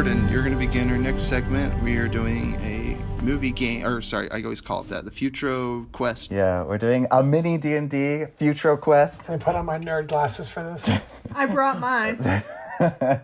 Jordan, you're going to begin our next segment. We are doing a movie game, or sorry, I always call it that, the Futro Quest. Yeah, we're doing a mini D&D Futro Quest. I put on my nerd glasses for this. I brought mine.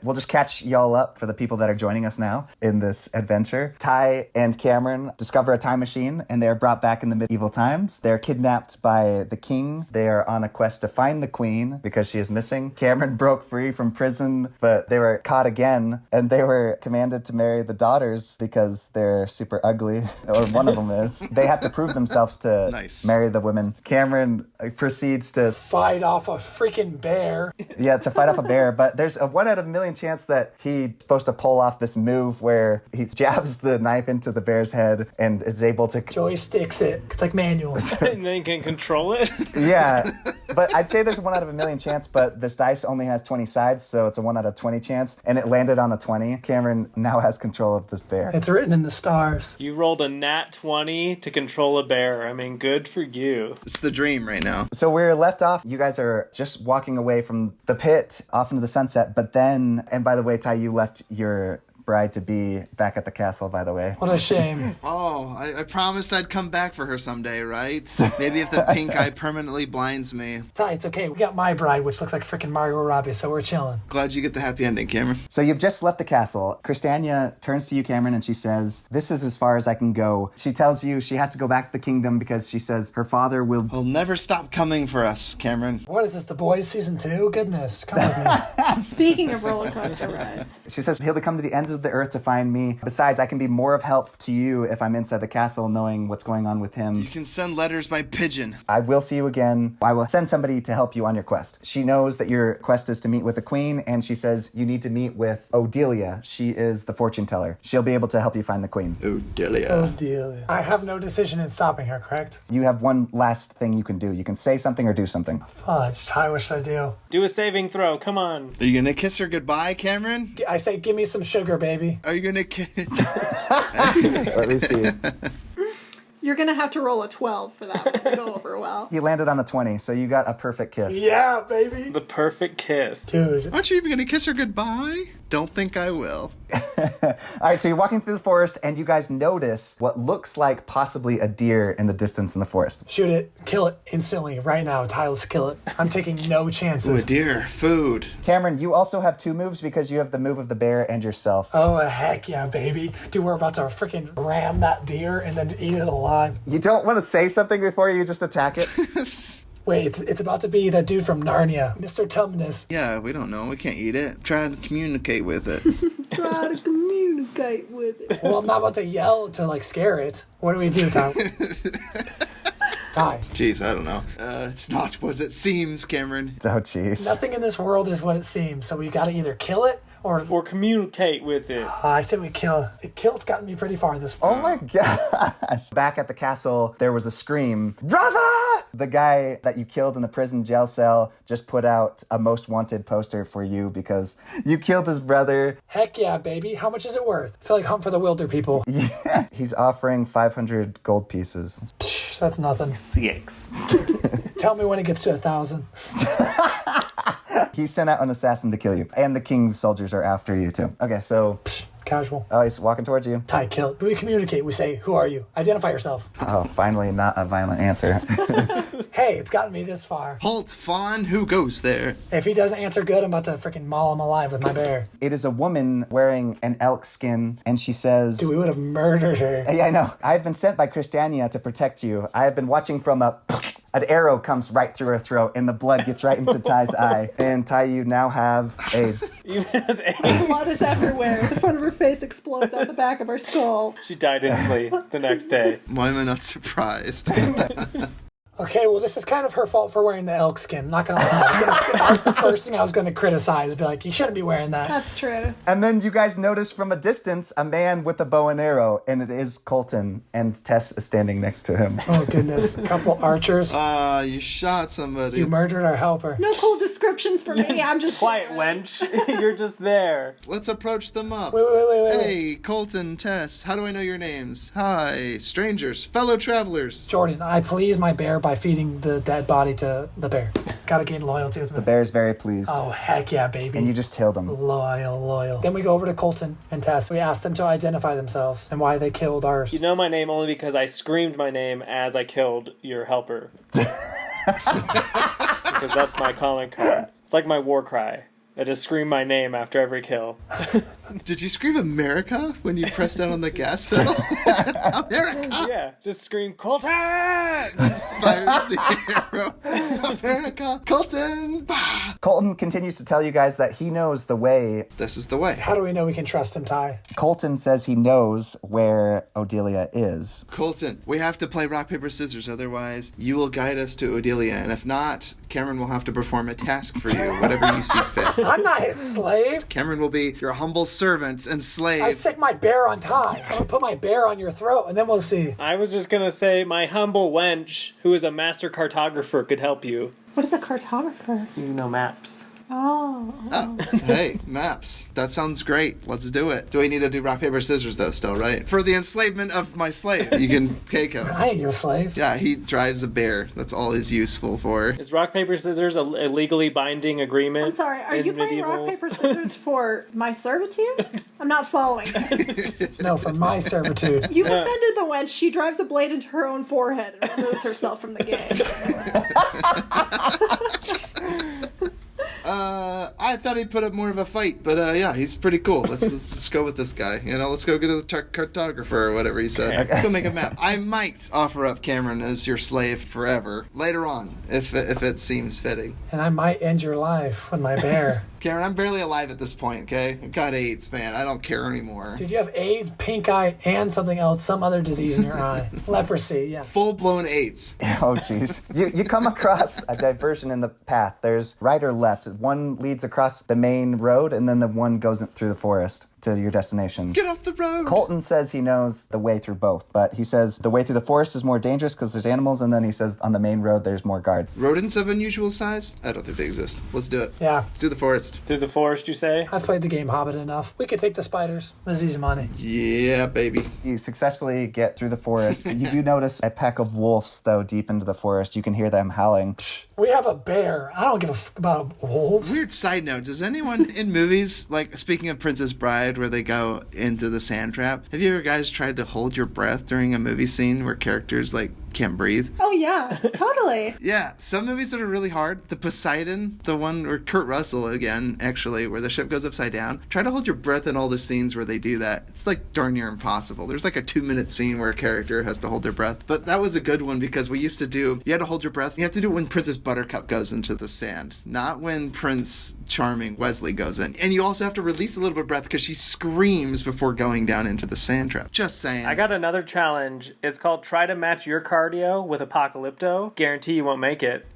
We'll just catch y'all up for the people that are joining us now in this adventure. Ty and Cameron discover a time machine, and they're brought back in the medieval times. They're kidnapped by the king. They are on a quest to find the queen because she is missing. Cameron broke free from prison, but they were caught again, and they were commanded to marry the daughters because they're super ugly, or one of them is. They have to prove themselves to marry the women. Cameron proceeds to fight off a freaking bear. Yeah, to fight off a bear, but there's a 1 out of a million chance that he's supposed to pull off this move where he jabs the knife into the bear's head and is able to joysticks it. It's like manual. And then you can control it. Yeah, but I'd say there's a 1 out of a million chance, but this dice only has 20 sides, so it's a 1 out of 20 chance, and it landed on a 20. Cameron now has control of this bear. It's written in the stars. You rolled a nat 20 to control a bear. I mean, good for you. It's the dream right now. So we're left off. You guys are just walking away from the pit off into the sunset, but then, and by the way, Ty, you left your bride-to-be back at the castle, by the way. What a shame. Oh, I promised I'd come back for her someday, right? Maybe if the pink eye permanently blinds me. Ty, it's okay. We got my bride, which looks like freaking Margot Robbie, so we're chilling. Glad you get the happy ending, Cameron. So you've just left the castle. Christiania turns to you, Cameron, and she says, "This is as far as I can go." She tells you she has to go back to the kingdom because she says her father will never stop coming for us, Cameron. What is this, The Boys season 2? Goodness, come with me. Speaking of roller coaster rides. She says he'll come to the ends of the earth to find me. Besides, I can be more of help to you if I'm inside the castle knowing what's going on with him. You can send letters by pigeon. I will see you again. I will send somebody to help you on your quest. She knows that your quest is to meet with the queen, and she says you need to meet with Odelia. She is the fortune teller. She'll be able to help you find the queen. Odelia. I have no decision in stopping her, correct? You have one last thing you can do. You can say something or do something. Fudge, Ty, what should I do? Do a saving throw. Come on. Are you going to kiss her goodbye, Cameron? I say, give me some sugar, baby. Are you going to kiss... Let me see. You're going to have to roll a 12 for that one to go over well. He landed on a 20, so you got a perfect kiss. Yeah, baby. The perfect kiss. Dude. Aren't you even going to kiss her goodbye? Don't think I will. All right, so you're walking through the forest, and you guys notice what looks like possibly a deer in the distance in the forest. Shoot it. Kill it instantly. Right now. Ty, let's kill it. I'm taking no chances. Ooh, a deer. Food. Cameron, you also have 2 moves because you have the move of the bear and yourself. Oh, heck yeah, baby. Dude, we're about to freaking ram that deer and then eat it alive. You don't want to say something before you just attack it? Wait, it's about to be that dude from Narnia, Mr. Tumnus. Yeah, we don't know. We can't eat it. Try to communicate with it. Try to communicate with it. Well, I'm not about to yell to, like, scare it. What do we do, Ty? Ty. Jeez, I don't know. It's not what it seems, Cameron. Oh, jeez. Nothing in this world is what it seems, so we gotta either kill it or communicate with it. I say we kill it. It's gotten me pretty far this far. Oh my gosh. Back at the castle, there was a scream. Brother! The guy that you killed in the prison jail cell just put out a most wanted poster for you because you killed his brother. Heck yeah, baby. How much is it worth? I feel like Hunt for the Wilder people. Yeah. He's offering 500 gold pieces. Psh, that's nothing. 6. Tell me when it gets to 1,000. He sent out an assassin to kill you. And the king's soldiers are after you too. Okay, so... Casual. Oh, he's walking towards you. Ty, kill. We communicate. We say, who are you? Identify yourself. Oh, finally not a violent answer. Hey, it's gotten me this far. Halt, fawn. Who goes there? If he doesn't answer good, I'm about to freaking maul him alive with my bear. It is a woman wearing an elk skin, and she says... Dude, we would have murdered her. Yeah, I know. I've been sent by Christiania to protect you. I have been watching from a... An arrow comes right through her throat, and the blood gets right into Ty's eye. And Ty, you now have AIDS. Blood is everywhere. The front of her face explodes out the back of her skull. She died instantly the next day. Why am I not surprised? Okay, well, this is kind of her fault for wearing the elk skin. I'm not going to lie. That was the first thing I was going to criticize. Be like, you shouldn't be wearing that. That's true. And then you guys notice from a distance a man with a bow and arrow, and it is Colton, and Tess is standing next to him. Oh, goodness. A couple archers. You shot somebody. You murdered our helper. No cool descriptions for me. I'm just... Quiet, wench. You're just there. Let's approach them up. Wait. Hey, Colton, Tess, how do I know your names? Hi, strangers, fellow travelers. Jordan, I please my bear by feeding the dead body to the bear. Gotta gain loyalty with The bear's very pleased. Oh, heck yeah, baby. And you just killed him. Loyal. Then we go over to Colton and Tess. We ask them to identify themselves and why they killed ours. You know my name only because I screamed my name as I killed your helper. Because that's my calling card. It's like my war cry. I just scream my name after every kill. Did you scream America when you pressed down on the gas pedal? America! Yeah, just scream Colton! Fires the arrow. America! Colton! Bah! Colton continues to tell you guys that he knows the way. This is the way. How do we know we can trust him, Ty? Colton says he knows where Odelia is. Colton, we have to play rock, paper, scissors, otherwise you will guide us to Odelia, and if not, Cameron will have to perform a task for you, whatever you see fit. I'm not his slave. Cameron will be your humble servant and slave. I stick my bear on Ty. I'm gonna put my bear on your throat, and then we'll see. I was just gonna say my humble wench, who is a master cartographer, could help you. What is a cartographer? You know maps. Oh. Oh, hey, maps. That sounds great. Let's do it. Do we need to do rock, paper, scissors, though, still, right? For the enslavement of my slave. You can take him. I ain't your slave. Yeah, he drives a bear. That's all he's useful for. Is rock, paper, scissors a legally binding agreement? I'm sorry, are in you playing medieval- rock, paper, scissors for my servitude? I'm not following. No, for my servitude. You offended the wench. She drives a blade into her own forehead and removes herself from the game. I thought he put up more of a fight, but yeah, he's pretty cool. Let's just go with this guy. You know, let's go get a cartographer or whatever he said. Okay. Let's go make a map. I might offer up Cameron as your slave forever later on, if it seems fitting. And I might end your life with my bear. Cameron, I'm barely alive at this point, okay? I've got AIDS, man. I don't care anymore. Dude, you have AIDS, pink eye, and something else, some other disease in your eye. Leprosy, yeah. Full-blown AIDS. Oh, jeez. You come across a diversion in the path. There's right or left. One leads across the main road, and then the one goes through the forest to your destination. Get off the road! Colton says he knows the way through both, but he says the way through the forest is more dangerous because there's animals, and then he says on the main road there's more guards. Rodents of unusual size? I don't think they exist. Let's do it. Yeah. Let's do the forest. Through the forest, you say? I've played the game Hobbit enough. We could take the spiders. This is easy money. Yeah, baby. You successfully get through the forest. You do notice a pack of wolves, though, deep into the forest. You can hear them howling. We have a bear. I don't give a fuck about wolves. Weird side note, does anyone in movies, like speaking of Princess Bride, where they go into the sand trap, have you ever guys tried to hold your breath during a movie scene where characters like can't breathe? Oh, yeah, totally. Yeah, some movies that are really hard. The Poseidon, the one where Kurt Russell again, actually, where the ship goes upside down. Try to hold your breath in all the scenes where they do that. It's like darn near impossible. There's like a 2-minute scene where a character has to hold their breath. But that was a good one because we used to do, you had to hold your breath. You have to do it when Princess Buttercup goes into the sand, not when Prince Charming Wesley goes in. And you also have to release a little bit of breath because she screams before going down into the sand trap. Just saying. I got another challenge. It's called try to match your cardio with Apocalypto. Guarantee you won't make it.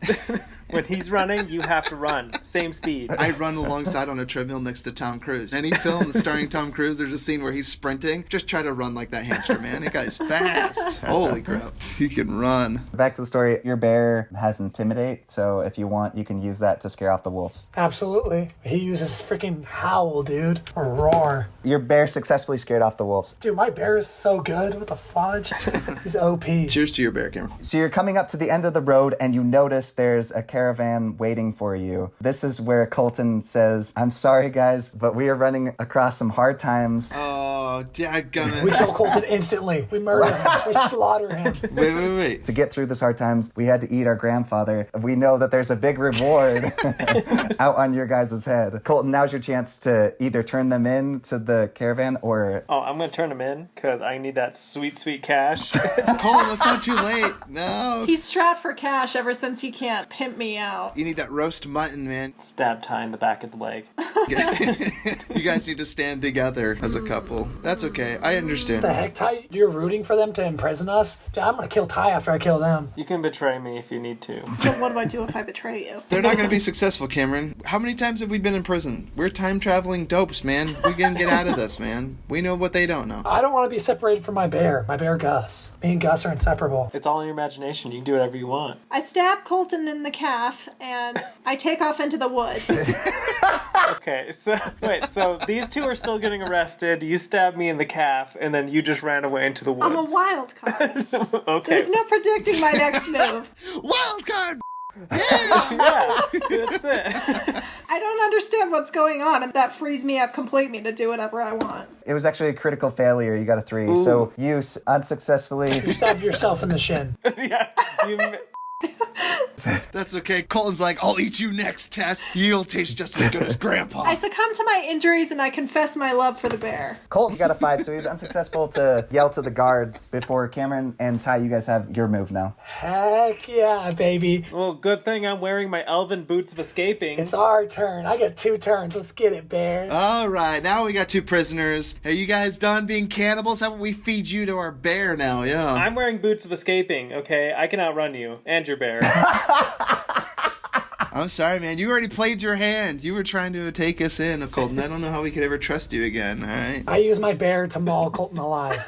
When he's running, you have to run. Same speed. I run alongside on a treadmill next to Tom Cruise. Any film that's starring Tom Cruise, there's a scene where he's sprinting. Just try to run like that hamster, man. That guy's fast. Holy crap. He can run. Back to the story. Your bear has Intimidate, so if you want, you can use that to scare off the wolves. Absolutely. He uses freaking howl, dude. Or roar. Your bear successfully scared off the wolves. Dude, my bear is so good. What the fudge? He's OP. Cheers to your bear, Cameron. So you're coming up to the end of the road, and you notice there's a caravan waiting for you. This is where Colton says, I'm sorry, guys, but we are running across some hard times. Oh, We dadgummit. kill Colton instantly. We murder him. We slaughter him. Wait. To get through this hard times, we had to eat our grandfather. We know that there's a big reward out on your guys' head. Colton, now's your chance to either turn them in to the caravan or... Oh, I'm going to turn him in because I need that sweet, sweet cash. Colin, it's not too late. No. He's strapped for cash ever since he can't pimp me out. You need that roast mutton, man. Stab Ty in the back of the leg. You guys need to stand together as a couple. That's okay. I understand. The heck, Ty? You're rooting for them to imprison us? Dude, I'm gonna kill Ty after I kill them. You can betray me if you need to. So what do I do if I betray you? They're not going to be successful, Cameron. How many times have we been in prison? We're time-traveling dopes, man. We can get out of this, man. We know what they don't know. I don't want to be separated from my bear Gus. Me and Gus are inseparable. It's all in your imagination. You can do whatever you want. I stab Colton in the calf, and I take off into the woods. Okay, so wait, so So these two are still getting arrested. You stabbed me in the calf, and then you just ran away into the woods. I'm a wild card. Okay. There's no predicting my next move. Wild card. Yeah, that's it. I don't understand what's going on, and that frees me up completely to do whatever I want. It was actually a critical failure. You got a 3. So you unsuccessfully... You stabbed yourself in the shin. Yeah. That's okay. Colton's like, I'll eat you next, Tess. You'll taste just as good as Grandpa. I succumb to my injuries, and I confess my love for the bear. Colton got a 5, so he was unsuccessful to yell to the guards before Cameron and Ty, you guys have your move now. Heck yeah, baby. Well, good thing I'm wearing my elven boots of escaping. It's our turn. I get 2 turns. Let's get it, bear. All right, now we got 2 prisoners. Are you guys done being cannibals? How about we feed you to our bear now? Yeah. I'm wearing boots of escaping, okay? I can outrun you and your bear. I'm sorry, man. You already played your hand. You were trying to take us in, Colton. I don't know how we could ever trust you again, all right? I use my bear to maul Colton alive.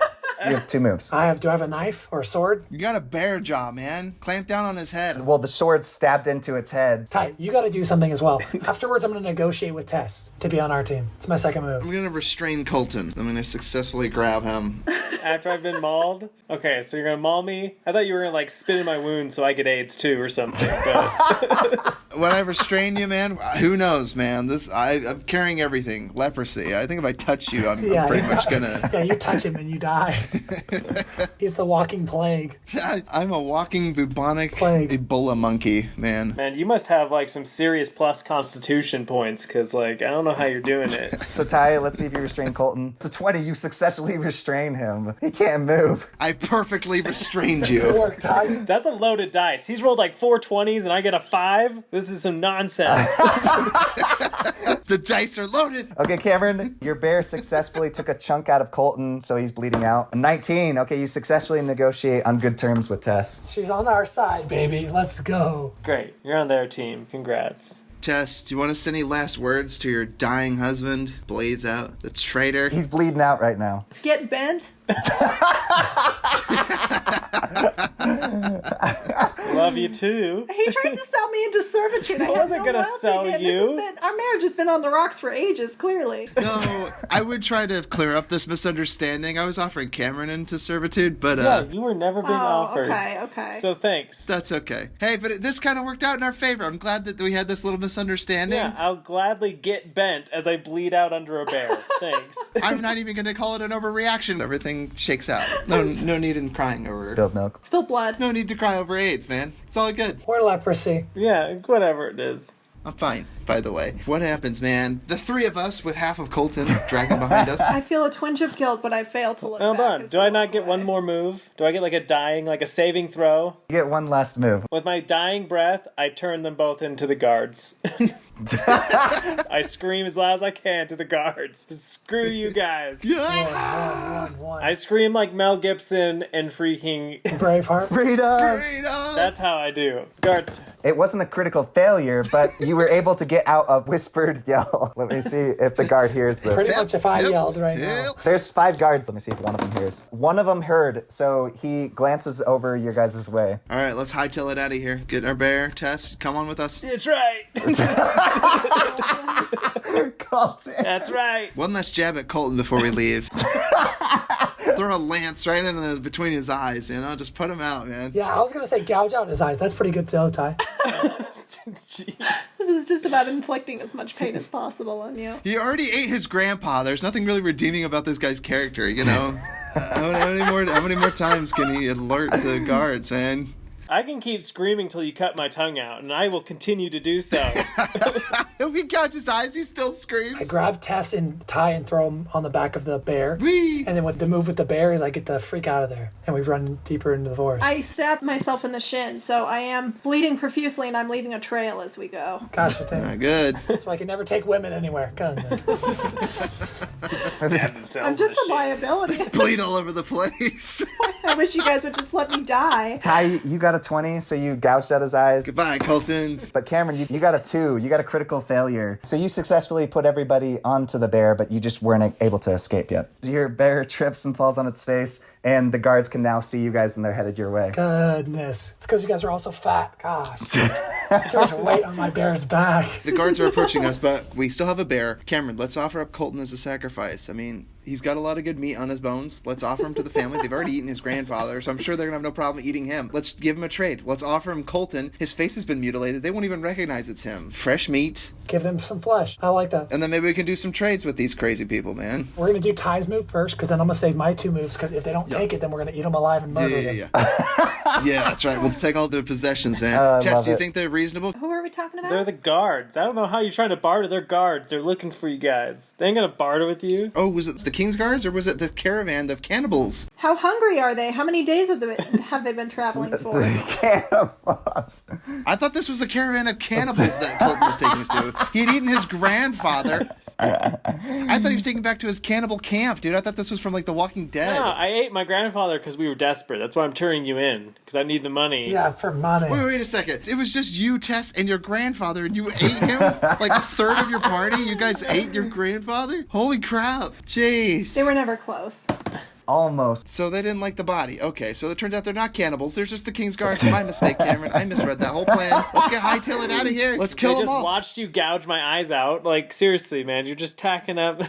You have 2 moves. Do I have a knife or a sword? You got a bear jaw, man. Clamp down on his head. Well, the sword stabbed into its head. Ty, you got to do something as well. Afterwards, I'm going to negotiate with Tess to be on our team. It's my second move. I'm going to restrain Colton. I'm going to successfully grab him. After I've been mauled? Okay, so you're gonna maul me? I thought you were gonna, like, spit in my wound so I get AIDS too or something, but... When I restrain you, man, who knows, man? I'm carrying everything. Leprosy. I think if I touch you, I'm pretty much gonna... Yeah, you touch him and you die. He's the walking plague. I'm a walking bubonic Plague. Ebola monkey, man. Man, you must have, like, some serious plus constitution points, because, like, I don't know how you're doing it. So Ty, let's see if you restrain Colton. It's a 20. You successfully restrain him. He can't move. I perfectly restrained Good you. work, Ty. That's a loaded dice. He's rolled, like, 4 20s and I get a 5? This is some nonsense. The dice are loaded. Okay, Cameron, your bear successfully took a chunk out of Colton, so he's bleeding out. A 19. Okay, you successfully negotiate on good terms with Tess. She's on our side, baby. Let's go. Great. You're on their team. Congrats. Tess, do you want to say any last words to your dying husband? Blades out. The traitor. He's bleeding out right now. Get bent? Love you too. He tried to sell me into servitude. I wasn't gonna sell you. Our marriage has been on the rocks for ages, clearly. No, I would try to clear up this misunderstanding. I was offering Cameron into servitude, but Yeah, you were never being offered. Okay. So thanks. that's okay. Hey, but this kind of worked out in our favor. I'm glad that we had this little misunderstanding. Yeah, I'll gladly get bent as I bleed out under a bear. Thanks. I'm not even going to call it an overreaction. Everything shakes out. No need in crying over. Spilled milk. Spilled blood. No need to cry over AIDS, man. It's all good. Or leprosy. Yeah, whatever it is. I'm fine, by the way. What happens, man? The 3 of us with half of Colton dragging behind us. I feel a twinge of guilt, but I fail to look Hold back on. as Do we I not walk get away. one more move? Do I get like a saving throw? You get one last move. With my dying breath, I turn them both into the guards. I scream as loud as I can to the guards. Screw you guys. Yeah! One. I scream like Mel Gibson and freaking... Braveheart. Freedom! Freedom! That's how I do. Guards. It wasn't a critical failure, but you were able to get out a whispered yell. Let me see if the guard hears this. Pretty much if I Yep. yelled right now. Yep. There's 5 guards. Let me see if one of them hears. One of them heard, so he glances over your guys' way. All right, let's hightail it out of here. Get our bear. Tess, come on with us. That's right. Colton. That's right. One last jab at Colton before we leave. Throw a lance right in between his eyes, Just put him out, man. Yeah, I was going to say gouge out his eyes. That's pretty good too, Ty. Jeez. This is just about inflicting as much pain as possible on you. He already ate his grandpa. There's nothing really redeeming about this guy's character, how many more times can he alert the guards, man? I can keep screaming till you cut my tongue out, and I will continue to do so. If we gouge his eyes, he still screams. I grab Tess and Ty and throw him on the back of the bear. Whee! And then with the move with the bear is I get the freak out of there. And we run deeper into the forest. I stabbed myself in the shin, so I am bleeding profusely and I'm leaving a trail as we go. Gosh, I think. Not good. So I can never take women anywhere. Stab themselves I'm in just the a liability. Bleed all over the place. I wish you guys would just let me die. Ty, you got a 20, so you gouged out his eyes. Goodbye, Colton. But Cameron, you got a 2. You got a critical failure. So you successfully put everybody onto the bear, but you just weren't able to escape yet. Your bear trips and falls on its face, and the guards can now see you guys and they're headed your way. Goodness. It's because you guys are all so fat. Gosh. Too much weight on my bear's back. The guards are approaching us, but we still have a bear. Cameron, let's offer up Colton as a sacrifice. I mean, he's got a lot of good meat on his bones. Let's offer him to the family. They've already eaten his grandfather, so I'm sure they're going to have no problem eating him. Let's give him a trade. Let's offer him Colton. His face has been mutilated. They won't even recognize it's him. Fresh meat. Give them some flesh. I like that. And then maybe we can do some trades with these crazy people, man. We're going to do Ty's move first, because then I'm going to save my 2 moves, because if they don't take it, then we're going to eat them alive and murder them. Yeah, that's right. We'll take all their possessions, man. Tess, do you think they're reasonable? Who are we talking about? They're the guards. I don't know how you're trying to barter. They're guards. They're looking for you guys. They ain't gonna barter with you. Oh, was it the King's Guards or was it the caravan of cannibals? How hungry are they? How many days have they been traveling for? Cannibals. I thought this was a caravan of cannibals that Colton was taking us to. He had eaten his grandfather. I thought he was taking back to his cannibal camp, dude. I thought this was from like The Walking Dead. No, I ate my grandfather because we were desperate. That's why I'm turning you in, because I need the money. Yeah, for money. Wait a second. It was just you, Tess, and your grandfather, and you ate him? Like a third of your party? You guys ate your grandfather? Holy crap. Jeez. They were never close. Almost. So they didn't like the body. Okay, so it turns out they're not cannibals. They're just the King's Guards. My mistake, Cameron. I misread that whole plan. Let's get hightail it out of here. Let's kill They them just all. watched you gouge my eyes out. Like, seriously, man, you're just tacking up,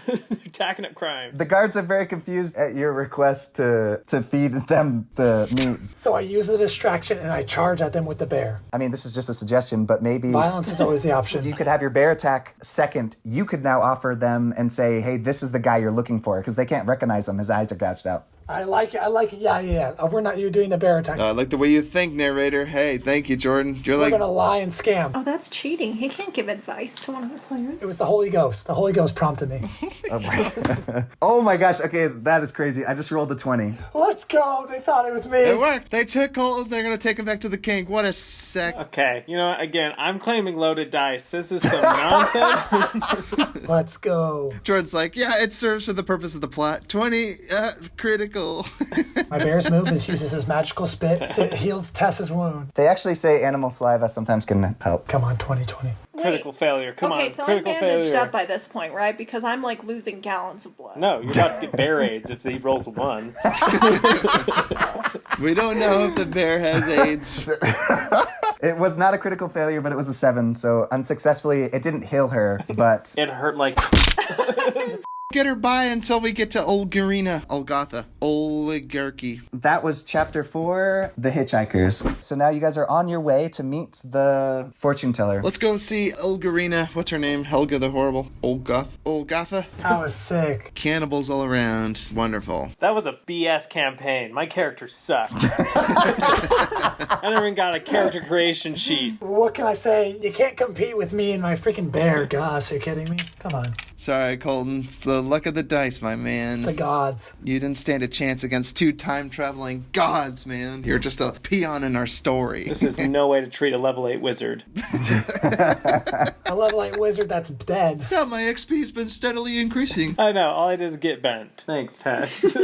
tacking up crimes. The guards are very confused at your request to feed them the meat. So I use the distraction and I charge at them with the bear. I mean, this is just a suggestion, but maybe Violence is always the option. you could have your bear attack second. You could now offer them and say, hey, this is the guy you're looking for, because they can't recognize him. His eyes are gouged out. I like it. Yeah. We're not you doing the bear attack. I like the way you think, narrator. Hey, thank you, Jordan. You're We're like... going to lie and scam. Oh, that's cheating. He can't give advice to one of the players. It was the Holy Ghost. The Holy Ghost prompted me. Oh my gosh. Okay, that is crazy. I just rolled a 20. Let's go. They thought it was me. It worked. They took Colton. They're going to take him back to the king. What a sec. Okay, you know what? Again, I'm claiming loaded dice. This is some nonsense. Let's go. Jordan's like, yeah, it serves for the purpose of the plot. 20, critical. My bear's move is uses his magical spit that heals Tess's wound. They actually say animal saliva sometimes can help. Come on, 2020. Critical failure. Come okay, on, so critical I'm bandaged failure. up by this point, right? Because I'm like losing gallons of blood. No, you're about to get bear AIDS if he rolls a 1. We don't know if the bear has AIDS. It was not a critical failure, but it was a 7, so unsuccessfully, it didn't heal her, but It hurt like... Get her by until we get to Olgotha. Oligarchy. that was chapter 4, The Hitchhikers. So now you guys are on your way to meet the fortune teller. Let's go see Olgarina. What's her name? Helga the Horrible. Olgotha? That was sick. Cannibals all around. Wonderful. That was a BS campaign. My character sucked. I never even got a character creation sheet. What can I say? You can't compete with me and my freaking bear, Gus. Are you kidding me? Come on. Sorry, Colton. It's the luck of the dice, my man. It's the gods. You didn't stand a chance against 2 time-traveling gods, man. You're just a peon in our story. This is no way to treat a level 8 wizard. A level 8 wizard that's dead. Yeah, my XP's been steadily increasing. I know, all I did is get bent. Thanks, Tess.